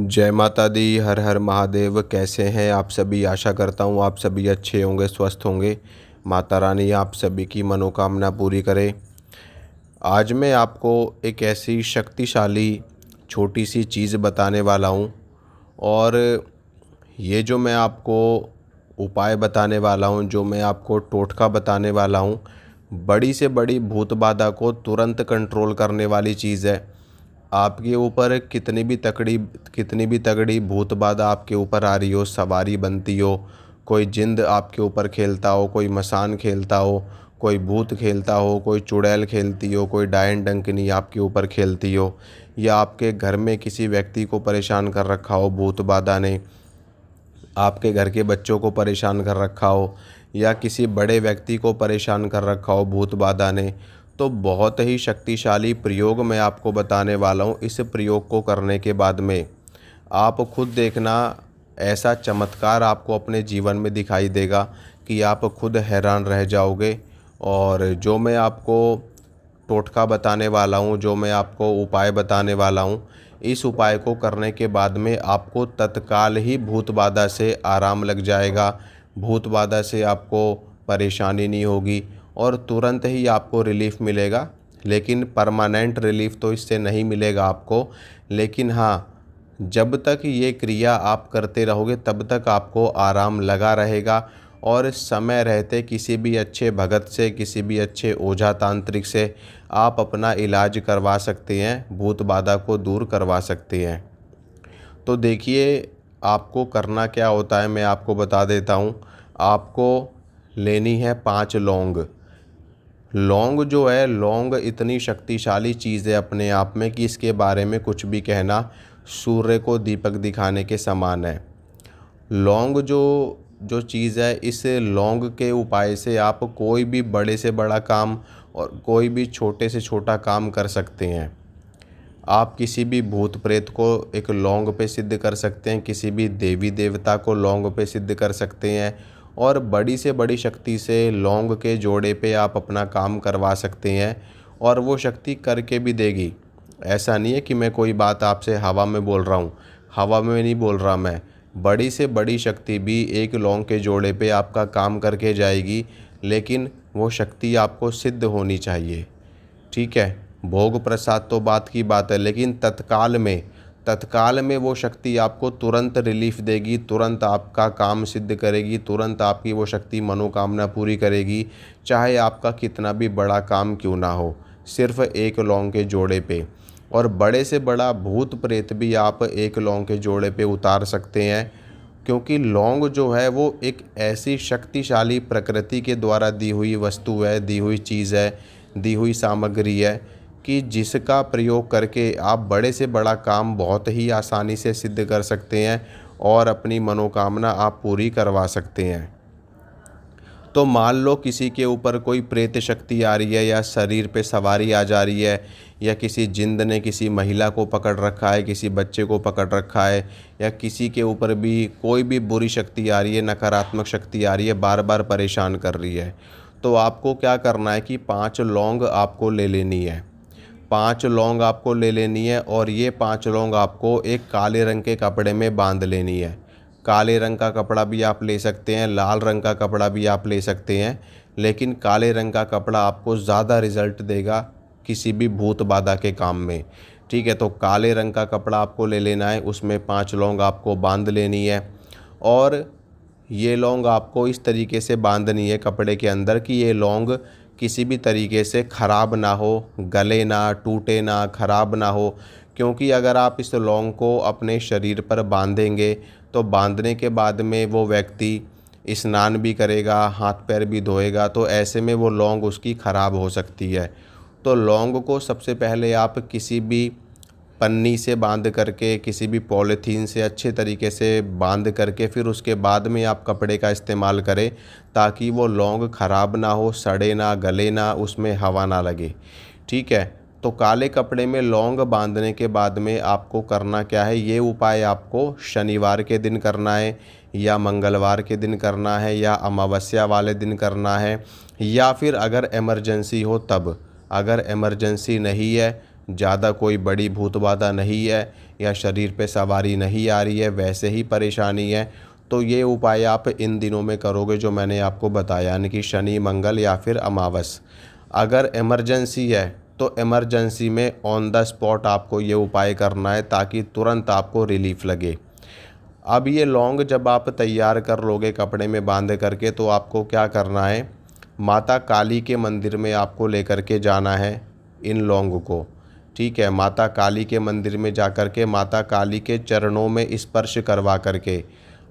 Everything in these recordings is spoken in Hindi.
जय माता दी। हर हर महादेव। कैसे हैं आप सभी? आशा करता हूँ आप सभी अच्छे होंगे, स्वस्थ होंगे। माता रानी आप सभी की मनोकामना पूरी करे। आज मैं आपको एक ऐसी शक्तिशाली छोटी सी चीज़ बताने वाला हूँ। और ये जो मैं आपको उपाय बताने वाला हूँ, जो मैं आपको टोटका बताने वाला हूँ, बड़ी से बड़ी भूत बाधा को तुरंत कंट्रोल करने वाली चीज़ है। आपके ऊपर कितनी भी तगड़ी भूत बाधा आपके ऊपर आ रही हो, सवारी बनती हो, कोई जिंद आपके ऊपर खेलता हो, कोई मसान खेलता हो, कोई भूत खेलता हो, कोई चुड़ैल खेलती हो, कोई डायन डंकनी आपके ऊपर खेलती हो, या आपके घर में किसी व्यक्ति को परेशान कर रखा हो भूत बाधा ने, आपके घर के बच्चों को परेशान कर रखा हो, या किसी बड़े व्यक्ति को परेशान कर रखा हो भूत बाधा ने, तो बहुत ही शक्तिशाली प्रयोग मैं आपको बताने वाला हूँ। इस प्रयोग को करने के बाद में आप खुद देखना, ऐसा चमत्कार आपको अपने जीवन में दिखाई देगा कि आप खुद हैरान रह जाओगे। और जो मैं आपको टोटका बताने वाला हूँ, जो मैं आपको उपाय बताने वाला हूँ, इस उपाय को करने के बाद में आपको तत्काल ही भूत बाधा से आराम लग जाएगा। भूत बाधा से आपको परेशानी नहीं होगी और तुरंत ही आपको रिलीफ मिलेगा। लेकिन परमानेंट रिलीफ तो इससे नहीं मिलेगा आपको। लेकिन हाँ, जब तक ये क्रिया आप करते रहोगे तब तक आपको आराम लगा रहेगा। और समय रहते किसी भी अच्छे भगत से, किसी भी अच्छे ओझा तांत्रिक से आप अपना इलाज करवा सकते हैं, भूत बाधा को दूर करवा सकते हैं। तो देखिए, आपको करना क्या होता है मैं आपको बता देता हूँ। आपको लेनी है 5 लौंग। लौंग जो है, लौंग इतनी शक्तिशाली चीज़ है अपने आप में कि इसके बारे में कुछ भी कहना सूर्य को दीपक दिखाने के समान है। लौंग जो जो चीज़ है, इस लौंग के उपाय से आप कोई भी बड़े से बड़ा काम और कोई भी छोटे से छोटा काम कर सकते हैं। आप किसी भी भूत प्रेत को एक लौंग पे सिद्ध कर सकते हैं, किसी भी देवी देवता को लौंग पे सिद्ध कर सकते हैं, और बड़ी से बड़ी शक्ति से लौंग के जोड़े पे आप अपना काम करवा सकते हैं। और वो शक्ति करके भी देगी। ऐसा नहीं है कि मैं कोई बात आपसे हवा में बोल रहा हूँ, हवा में नहीं बोल रहा मैं। बड़ी से बड़ी शक्ति भी एक लौंग के जोड़े पे आपका काम करके जाएगी, लेकिन वो शक्ति आपको सिद्ध होनी चाहिए। ठीक है, भोग प्रसाद तो बात की बात है, लेकिन तत्काल में वो शक्ति आपको तुरंत रिलीफ देगी, तुरंत आपका काम सिद्ध करेगी, तुरंत आपकी वो शक्ति मनोकामना पूरी करेगी, चाहे आपका कितना भी बड़ा काम क्यों ना हो, सिर्फ एक लौंग के जोड़े पे। और बड़े से बड़ा भूत प्रेत भी आप एक लौंग के जोड़े पे उतार सकते हैं। क्योंकि लौंग जो है वो एक ऐसी शक्तिशाली प्रकृति के द्वारा दी हुई वस्तु है, दी हुई चीज़ है, दी हुई सामग्री है, कि जिसका प्रयोग करके आप बड़े से बड़ा काम बहुत ही आसानी से सिद्ध कर सकते हैं और अपनी मनोकामना आप पूरी करवा सकते हैं। तो मान लो किसी के ऊपर कोई प्रेत शक्ति आ रही है, या शरीर पे सवारी आ जा रही है, या किसी जिंद ने किसी महिला को पकड़ रखा है, किसी बच्चे को पकड़ रखा है, या किसी के ऊपर भी कोई भी बुरी शक्ति आ रही है, नकारात्मक शक्ति आ रही है, बार बार परेशान कर रही है, तो आपको क्या करना है कि 5 लौंग आपको ले लेनी है। 5 लौंग आपको ले लेनी है, और ये 5 लौंग आपको एक काले रंग के कपड़े में बांध लेनी है। काले रंग का कपड़ा भी आप ले सकते हैं, लाल रंग का कपड़ा भी आप ले सकते हैं, लेकिन काले रंग का कपड़ा आपको ज़्यादा रिजल्ट देगा किसी भी भूत बाधा के काम में। ठीक है, तो काले रंग का कपड़ा आपको ले लेना है, उसमें 5 लौंग आपको बांध लेनी है। और ये लौंग आपको इस तरीके से बांधनी है कपड़े के अंदर कि ये लौंग किसी भी तरीके से ख़राब ना हो, गले ना, टूटे ना, ख़राब ना हो। क्योंकि अगर आप इस लौंग को अपने शरीर पर बांधेंगे तो बांधने के बाद में वो व्यक्ति स्नान भी करेगा, हाथ पैर भी धोएगा, तो ऐसे में वो लौंग उसकी ख़राब हो सकती है। तो लौंग को सबसे पहले आप किसी भी पन्नी से बांध करके, किसी भी पॉलीथीन से अच्छे तरीके से बांध करके, फिर उसके बाद में आप कपड़े का इस्तेमाल करें, ताकि वो लौंग ख़राब ना हो, सड़े ना, गले ना, उसमें हवा ना लगे। ठीक है, तो काले कपड़े में लौंग बांधने के बाद में आपको करना क्या है, ये उपाय आपको शनिवार के दिन करना है, या मंगलवार के दिन करना है, या अमावस्या वाले दिन करना है, या फिर अगर इमरजेंसी हो तब। अगर इमरजेंसी नहीं है, ज़्यादा कोई बड़ी भूत बाधा नहीं है, या शरीर पे सवारी नहीं आ रही है, वैसे ही परेशानी है, तो ये उपाय आप इन दिनों में करोगे जो मैंने आपको बताया, यानी कि शनि, मंगल या फिर अमावस। अगर इमरजेंसी है तो इमरजेंसी में ऑन द स्पॉट आपको ये उपाय करना है ताकि तुरंत आपको रिलीफ लगे। अब ये लौंग जब आप तैयार कर लोगे कपड़े में बांध करके, तो आपको क्या करना है, माता काली के मंदिर में आपको लेकर के जाना है इन लौंग को। ठीक है, माता काली के मंदिर में जा कर के माता काली के चरणों में स्पर्श करवा करके,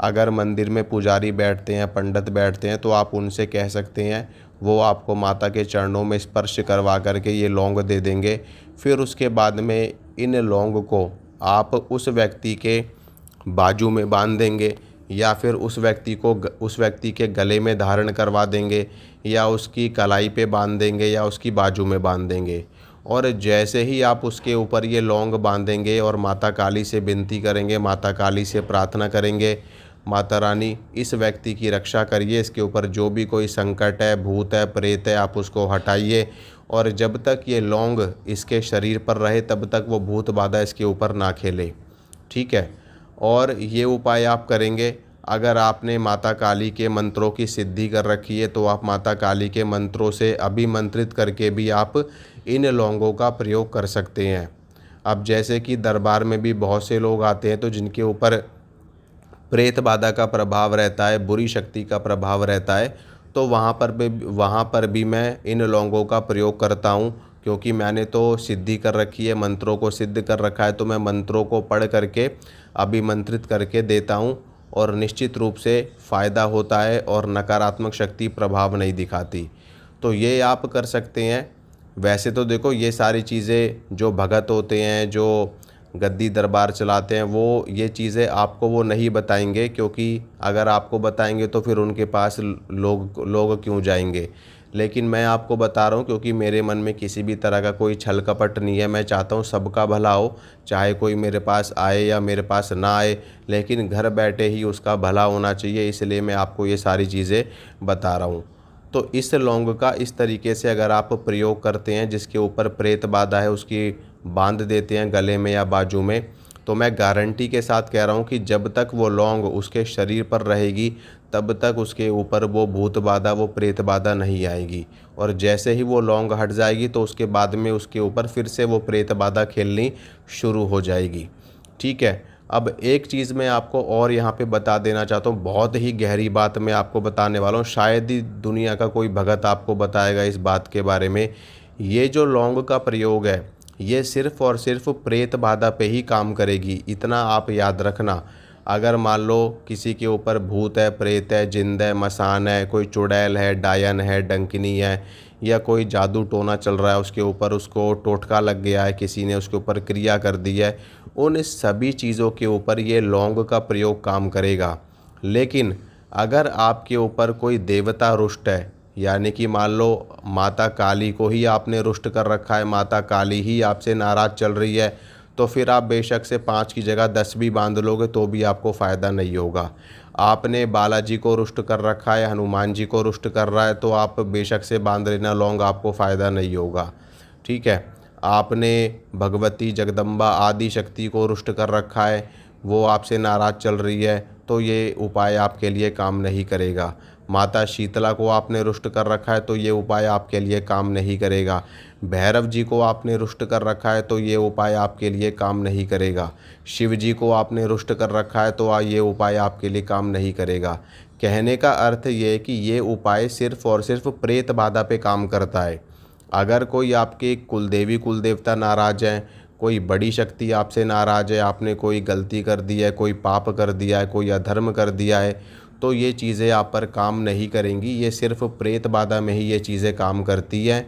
अगर मंदिर में पुजारी बैठते हैं, पंडित बैठते हैं, तो आप उनसे कह सकते हैं वो आपको माता के चरणों में स्पर्श करवा करके ये लौंग दे देंगे। फिर उसके बाद में इन लौंग को आप उस व्यक्ति के बाजू में बांध देंगे, या फिर उस व्यक्ति के गले में धारण करवा देंगे, या उसकी कलाई पे बांध देंगे, या उसकी बाजू में बांध देंगे। और जैसे ही आप उसके ऊपर ये लौंग बांधेंगे और माता काली से विनती करेंगे, माता काली से प्रार्थना करेंगे, माता रानी इस व्यक्ति की रक्षा करिए, इसके ऊपर जो भी कोई संकट है, भूत है, प्रेत है, आप उसको हटाइए, और जब तक ये लौंग इसके शरीर पर रहे तब तक वो भूत बाधा इसके ऊपर ना खेले। ठीक है, और ये उपाय आप करेंगे। अगर आपने माता काली के मंत्रों की सिद्धि कर रखी है तो आप माता काली के मंत्रों से अभिमंत्रित करके भी आप इन लौंगों का प्रयोग कर सकते हैं। अब जैसे कि दरबार में भी बहुत से लोग आते हैं तो जिनके ऊपर प्रेत बाधा का प्रभाव रहता है, बुरी शक्ति का प्रभाव रहता है, तो वहाँ पर भी मैं इन लौंगों का प्रयोग करता हूँ, क्योंकि मैंने तो सिद्धि कर रखी है, मंत्रों को सिद्ध कर रखा है, तो मैं मंत्रों को पढ़ करके अभिमंत्रित करके देता हूँ और निश्चित रूप से फ़ायदा होता है और नकारात्मक शक्ति प्रभाव नहीं दिखाती। तो ये आप कर सकते हैं। वैसे तो देखो, ये सारी चीज़ें जो भगत होते हैं, जो गद्दी दरबार चलाते हैं, वो ये चीज़ें आपको वो नहीं बताएंगे, क्योंकि अगर आपको बताएंगे तो फिर उनके पास लोग क्यों जाएंगे। लेकिन मैं आपको बता रहा हूँ क्योंकि मेरे मन में किसी भी तरह का कोई छल कपट नहीं है। मैं चाहता हूँ सबका भला हो, चाहे कोई मेरे पास आए या मेरे पास ना आए, लेकिन घर बैठे ही उसका भला होना चाहिए, इसलिए मैं आपको ये सारी चीज़ें बता रहा हूँ। तो इस लौंग का इस तरीके से अगर आप प्रयोग करते हैं, जिसके ऊपर प्रेत बाधा है उसकी बांध देते हैं गले में या बाजू में, तो मैं गारंटी के साथ कह रहा हूँ कि जब तक वो लौंग उसके शरीर पर रहेगी तब तक उसके ऊपर वो भूत बाधा, वो प्रेत बाधा नहीं आएगी। और जैसे ही वो लौंग हट जाएगी तो उसके बाद में उसके ऊपर फिर से वो प्रेत बाधा खेलनी शुरू हो जाएगी। ठीक है, अब एक चीज़ मैं आपको और यहाँ पे बता देना चाहता हूँ, बहुत ही गहरी बात मैं आपको बताने वाला हूँ, शायद ही दुनिया का कोई भगत आपको बताएगा इस बात के बारे में। ये जो लौंग का प्रयोग है ये सिर्फ़ और सिर्फ प्रेत बाधा पे ही काम करेगी, इतना आप याद रखना। अगर मान लो किसी के ऊपर भूत है, प्रेत है, जिंद है, मसान है, कोई चुड़ैल है, डायन है, डंकिनी है, या कोई जादू टोना चल रहा है उसके ऊपर, उसको टोटका लग गया है, किसी ने उसके ऊपर क्रिया कर दी है, उन सभी चीज़ों के ऊपर ये लौंग का प्रयोग काम करेगा। लेकिन अगर आपके ऊपर कोई देवता रुष्ट है, यानी कि मान लो माता काली को ही आपने रुष्ट कर रखा है, माता काली ही आपसे नाराज़ चल रही है, तो फिर आप बेशक से 5 की जगह 10 भी बांध लोगे तो भी आपको फ़ायदा नहीं होगा। आपने बालाजी को रुष्ट कर रखा है, हनुमान जी को रुष्ट कर रहा है, तो आप बेशक से बांध लेना लौंग, आपको फ़ायदा नहीं होगा। ठीक है, आपने भगवती जगदम्बा आदि शक्ति को रुष्ट कर रखा है, वो आपसे नाराज़ चल रही है, तो ये उपाय आपके लिए काम नहीं करेगा। माता शीतला को आपने रुष्ट कर रखा है तो ये उपाय आपके लिए काम नहीं करेगा। भैरव जी को आपने रुष्ट कर रखा है तो ये उपाय आपके लिए काम नहीं करेगा। शिव जी को आपने रुष्ट कर रखा है तो ये उपाय आपके लिए काम नहीं करेगा। कहने का अर्थ ये है कि ये उपाय सिर्फ़ और सिर्फ प्रेत बाधा पे काम करता है। अगर कोई आपके कुलदेवी कुलदेवता नाराज़ हैं, कोई बड़ी शक्ति आपसे नाराज़ है, आपने कोई गलती कर दी है, कोई पाप कर दिया है, कोई अधर्म कर दिया है, तो ये चीज़ें आप पर काम नहीं करेंगी। ये सिर्फ़ प्रेत बाधा में ही ये चीज़ें काम करती हैं।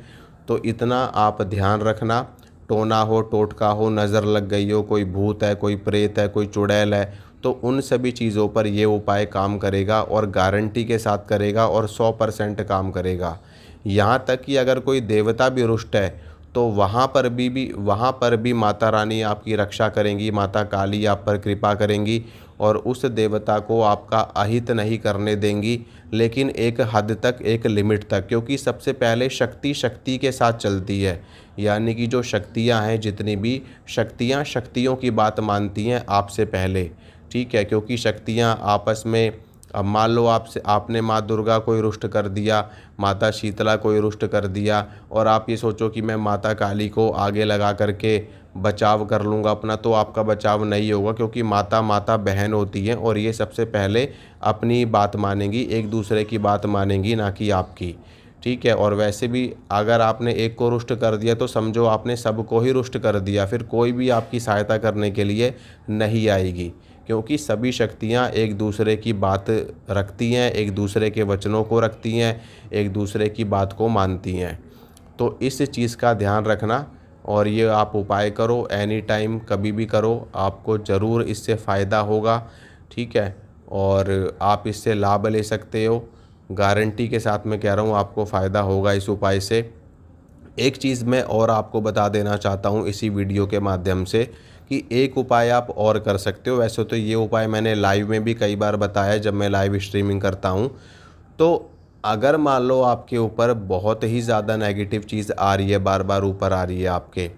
तो इतना आप ध्यान रखना, टोना हो, टोटका हो, नज़र लग गई हो, कोई भूत है, कोई प्रेत है, कोई चुड़ैल है, तो उन सभी चीज़ों पर ये उपाय काम करेगा और गारंटी के साथ करेगा और 100% काम करेगा। यहाँ तक कि अगर कोई देवता भी रुष्ट है तो वहाँ पर भी माता रानी आपकी रक्षा करेंगी, माता काली आप पर कृपा करेंगी और उस देवता को आपका अहित नहीं करने देंगी, लेकिन एक हद तक, एक लिमिट तक। क्योंकि सबसे पहले शक्ति शक्ति के साथ चलती है, यानी कि जो शक्तियाँ हैं, जितनी भी शक्तियाँ शक्तियों की बात मानती हैं आपसे पहले, ठीक है। क्योंकि शक्तियाँ आपस में, अब मान लो आपने माँ दुर्गा को रुष्ट कर दिया, माता शीतला को रुष्ट कर दिया, और आप ये सोचो कि मैं माता काली को आगे लगा करके बचाव कर लूँगा अपना, तो आपका बचाव नहीं होगा। क्योंकि माता माता बहन होती हैं और ये सबसे पहले अपनी बात मानेंगी, एक दूसरे की बात मानेंगी, ना कि आपकी, ठीक है। और वैसे भी अगर आपने एक को रुष्ट कर दिया तो समझो आपने सबको ही रुष्ट कर दिया, फिर कोई भी आपकी सहायता करने के लिए नहीं आएगी। क्योंकि सभी शक्तियाँ एक दूसरे की बात रखती हैं, एक दूसरे के वचनों को रखती हैं, एक दूसरे की बात को मानती हैं। तो इस चीज़ का ध्यान रखना, और ये आप उपाय करो, एनी टाइम कभी भी करो, आपको ज़रूर इससे फ़ायदा होगा, ठीक है। और आप इससे लाभ ले सकते हो, गारंटी के साथ मैं कह रहा हूँ आपको फ़ायदा होगा इस उपाय से। एक चीज़ मैं और आपको बता देना चाहता हूँ इसी वीडियो के माध्यम से, कि एक उपाय आप और कर सकते हो। वैसे तो ये उपाय मैंने लाइव में भी कई बार बताया जब मैं लाइव स्ट्रीमिंग करता हूँ। तो अगर मान लो आपके ऊपर बहुत ही ज़्यादा नेगेटिव चीज़ आ रही है, बार बार ऊपर आ रही है आपके,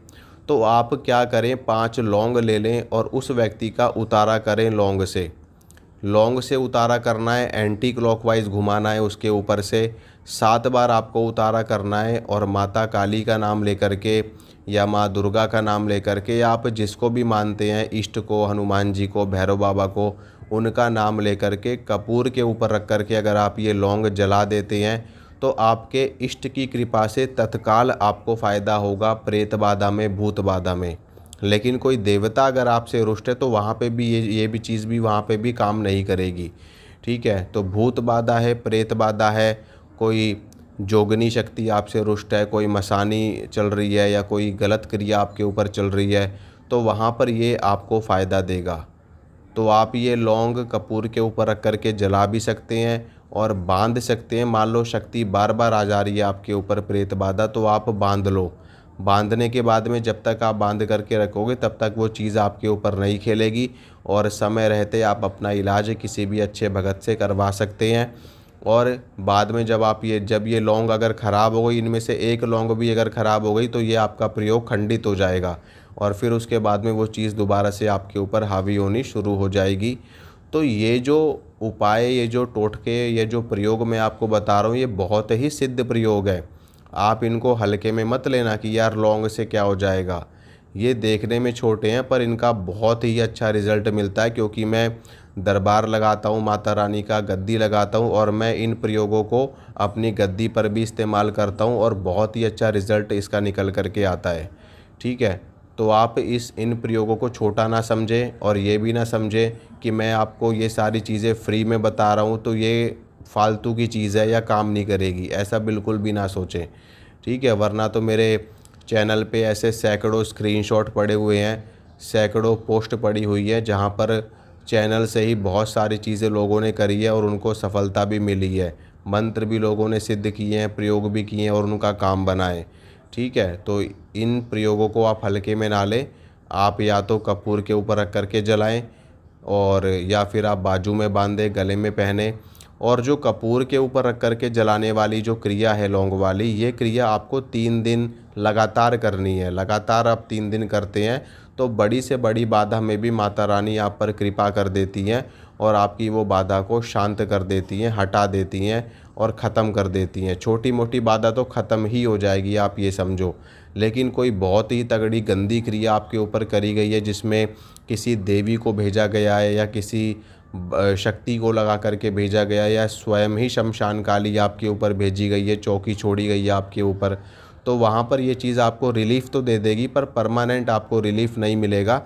तो आप क्या करें, 5 लौंग ले लें और उस व्यक्ति का उतारा करें लौंग से उतारा करना है, एंटी क्लॉकवाइज घुमाना है उसके ऊपर से, 7 बार आपको उतारा करना है। और माता काली का नाम लेकर के या माँ दुर्गा का नाम लेकर के, या आप जिसको भी मानते हैं, इष्ट को, हनुमान जी को, भैरव बाबा को, उनका नाम लेकर के कपूर के ऊपर रख कर के अगर आप ये लौंग जला देते हैं, तो आपके इष्ट की कृपा से तत्काल आपको फ़ायदा होगा प्रेत बाधा में, भूत बाधा में। लेकिन कोई देवता अगर आपसे रुष्ट है तो वहाँ पे भी ये भी चीज़ भी वहाँ पे भी काम नहीं करेगी, ठीक है। तो भूत बाधा है, प्रेत बाधा है, कोई जोगनी शक्ति आपसे रुष्ट है, कोई मसानी चल रही है, या कोई गलत क्रिया आपके ऊपर चल रही है, तो वहाँ पर ये आपको फ़ायदा देगा। तो आप ये लौंग कपूर के ऊपर रख कर के जला भी सकते हैं और बांध सकते हैं। मान लो शक्ति बार बार आ जा रही है आपके ऊपर, प्रेत बाधा, तो आप बांध लो। बांधने के बाद में जब तक आप बांध करके रखोगे तब तक वो चीज़ आपके ऊपर नहीं खेलेगी, और समय रहते आप अपना इलाज किसी भी अच्छे भगत से करवा सकते हैं। और बाद में जब ये लौंग अगर ख़राब हो गई, इनमें से एक लौंग भी अगर ख़राब हो गई, तो ये आपका प्रयोग खंडित हो जाएगा, और फिर उसके बाद में वो चीज़ दोबारा से आपके ऊपर हावी होनी शुरू हो जाएगी। तो ये जो उपाय, ये जो टोटके, ये जो प्रयोग मैं आपको बता रहा हूँ, ये बहुत ही सिद्ध प्रयोग है। आप इनको हल्के में मत लेना कि यार लौंग से क्या हो जाएगा। ये देखने में छोटे हैं पर इनका बहुत ही अच्छा रिज़ल्ट मिलता है, क्योंकि मैं दरबार लगाता हूँ माता रानी का, गद्दी लगाता हूँ, और मैं इन प्रयोगों को अपनी गद्दी पर भी इस्तेमाल करता हूँ, और बहुत ही अच्छा रिज़ल्ट इसका निकल कर के आता है, ठीक है। तो आप इन प्रयोगों को छोटा ना समझें, और ये भी ना समझें कि मैं आपको ये सारी चीज़ें फ्री में बता रहा हूँ तो ये फालतू की चीज़ है या काम नहीं करेगी, ऐसा बिल्कुल भी ना सोचें, ठीक है। वरना तो मेरे चैनल पे ऐसे सैकड़ों स्क्रीनशॉट पड़े हुए हैं, सैकड़ों पोस्ट पड़ी हुई है, जहाँ पर चैनल से ही बहुत सारी चीज़ें लोगों ने करी है और उनको सफलता भी मिली है, मंत्र भी लोगों ने सिद्ध किए हैं, प्रयोग भी किए हैं और उनका काम बना है, ठीक है। तो इन प्रयोगों को आप हल्के में ना लें। आप या तो कपूर के ऊपर रख कर के जलाएं, और या फिर आप बाजू में बांधें, गले में पहने। और जो कपूर के ऊपर रख कर के जलाने वाली जो क्रिया है लौंग वाली, ये क्रिया आपको 3 दिन लगातार करनी है। लगातार आप 3 दिन करते हैं तो बड़ी से बड़ी बाधा में भी माता रानी आप पर कृपा कर देती हैं, और आपकी वो बाधा को शांत कर देती हैं, हटा देती हैं और ख़त्म कर देती हैं। छोटी मोटी बाधा तो ख़त्म ही हो जाएगी, आप ये समझो। लेकिन कोई बहुत ही तगड़ी गंदी क्रिया आपके ऊपर करी गई है, जिसमें किसी देवी को भेजा गया है या किसी शक्ति को लगा करके भेजा गया, या स्वयं ही शमशान काली आपके ऊपर भेजी गई है, चौकी छोड़ी गई है आपके ऊपर, तो वहाँ पर ये चीज़ आपको रिलीफ़ तो दे देगी, पर परमानेंट आपको रिलीफ़ नहीं मिलेगा।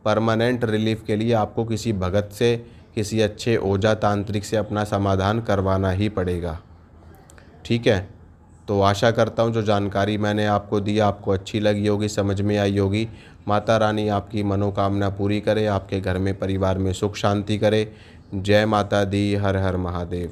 परमानेंट रिलीफ़ के लिए आपको किसी भगत से, किसी अच्छे ओझा तांत्रिक से अपना समाधान करवाना ही पड़ेगा, ठीक है। तो आशा करता हूँ जो जानकारी मैंने आपको दी आपको अच्छी लगी होगी, समझ में आई होगी। माता रानी आपकी मनोकामना पूरी करे, आपके घर में, परिवार में सुख शांति करे। जय माता दी। हर हर महादेव।